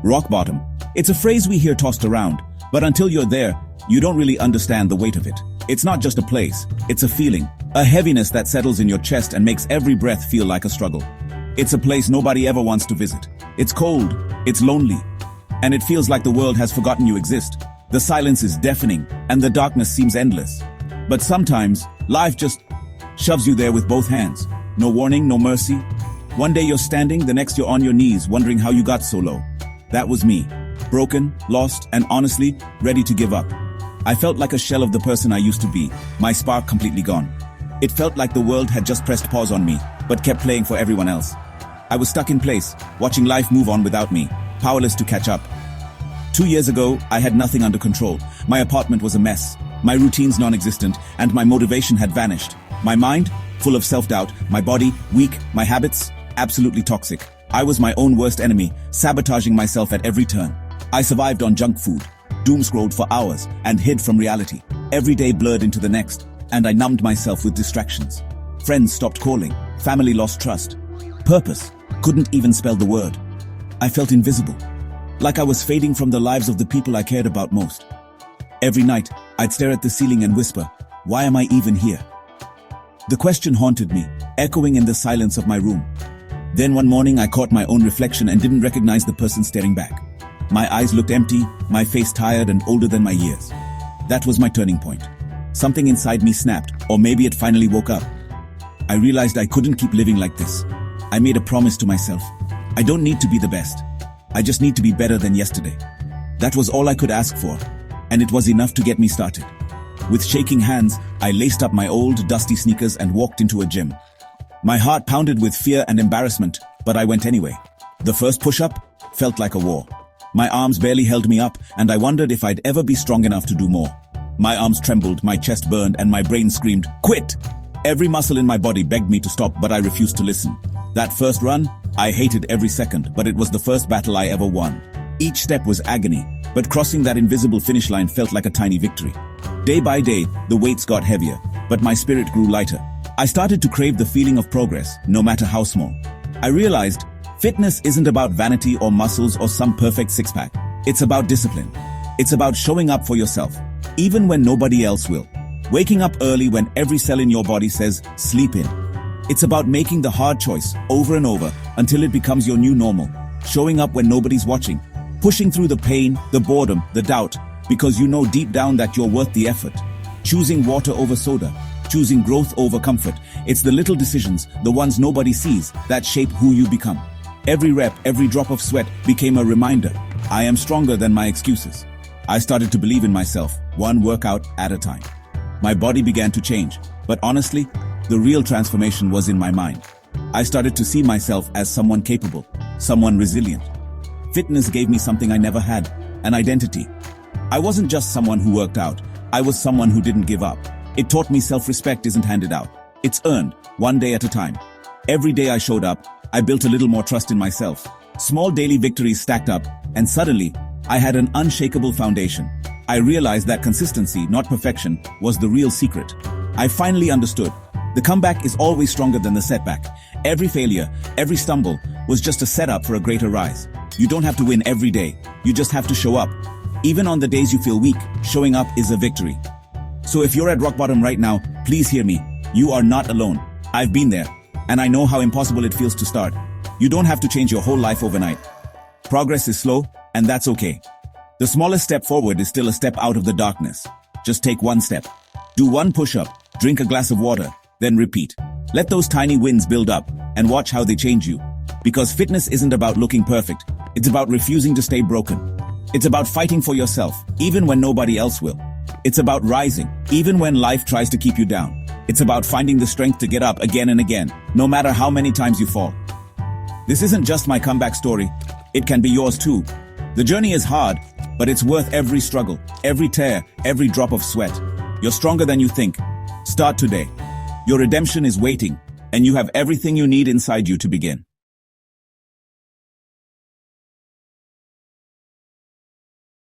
Rock bottom. It's a phrase we hear tossed around, but until you're there, you don't really understand the weight of it. It's not just a place, it's a feeling, a heaviness that settles in your chest and makes every breath feel like a struggle. It's a place nobody ever wants to visit. It's cold, it's lonely, and it feels like the world has forgotten you exist. The silence is deafening, and the darkness seems endless. But sometimes, life just shoves you there with both hands. No warning, no mercy. One day you're standing, the next you're on your knees, wondering how you got so low. That was me. Broken, lost, and honestly, ready to give up. I felt like a shell of the person I used to be, my spark completely gone. It felt like the world had just pressed pause on me, but kept playing for everyone else. I was stuck in place, watching life move on without me, powerless to catch up. 2 years ago, I had nothing under control. My apartment was a mess, my routines non-existent, and my motivation had vanished. My mind, full of self-doubt, my body, weak, my habits, absolutely toxic. I was my own worst enemy, sabotaging myself at every turn. I survived on junk food, doom-scrolled for hours, and hid from reality. Every day blurred into the next, and I numbed myself with distractions. Friends stopped calling, family lost trust. Purpose couldn't even spell the word. I felt invisible, like I was fading from the lives of the people I cared about most. Every night, I'd stare at the ceiling and whisper, "Why am I even here?" The question haunted me, echoing in the silence of my room. Then one morning I caught my own reflection and didn't recognize the person staring back. My eyes looked empty, my face tired and older than my years. That was my turning point. Something inside me snapped, or maybe it finally woke up. I realized I couldn't keep living like this. I made a promise to myself. I don't need to be the best. I just need to be better than yesterday. That was all I could ask for, and it was enough to get me started. With shaking hands, I laced up my old, dusty sneakers and walked into a gym. My heart pounded with fear and embarrassment, but I went anyway. The first push-up felt like a war. My arms barely held me up, and I wondered if I'd ever be strong enough to do more. My arms trembled, my chest burned, and my brain screamed, "Quit!" Every muscle in my body begged me to stop, but I refused to listen. That first run, I hated every second, but it was the first battle I ever won. Each step was agony, but crossing that invisible finish line felt like a tiny victory. Day by day, the weights got heavier, but my spirit grew lighter. I started to crave the feeling of progress, no matter how small. I realized fitness isn't about vanity or muscles or some perfect six-pack. It's about discipline. It's about showing up for yourself, even when nobody else will. Waking up early when every cell in your body says, sleep in. It's about making the hard choice over and over until it becomes your new normal. Showing up when nobody's watching. Pushing through the pain, the boredom, the doubt, because you know deep down that you're worth the effort. Choosing water over soda. Choosing growth over comfort. It's the little decisions, the ones nobody sees, that shape who you become. Every rep, every drop of sweat became a reminder. I am stronger than my excuses. I started to believe in myself, one workout at a time. My body began to change, but honestly, the real transformation was in my mind. I started to see myself as someone capable, someone resilient. Fitness gave me something I never had, an identity. I wasn't just someone who worked out, I was someone who didn't give up. It taught me self-respect isn't handed out. It's earned, one day at a time. Every day I showed up, I built a little more trust in myself. Small daily victories stacked up, and suddenly, I had an unshakable foundation. I realized that consistency, not perfection, was the real secret. I finally understood. The comeback is always stronger than the setback. Every failure, every stumble, was just a setup for a greater rise. You don't have to win every day. You just have to show up. Even on the days you feel weak, showing up is a victory. So if you're at rock bottom right now, please hear me. You are not alone. I've been there, and I know how impossible it feels to start. You don't have to change your whole life overnight. Progress is slow, and that's okay. The smallest step forward is still a step out of the darkness. Just take one step. Do one push-up, drink a glass of water, then repeat. Let those tiny wins build up, and watch how they change you. Because fitness isn't about looking perfect. It's about refusing to stay broken. It's about fighting for yourself, even when nobody else will. It's about rising, even when life tries to keep you down. It's about finding the strength to get up again and again, no matter how many times you fall. This isn't just my comeback story. It can be yours too. The journey is hard, but it's worth every struggle, every tear, every drop of sweat. You're stronger than you think. Start today. Your redemption is waiting, and you have everything you need inside you to begin.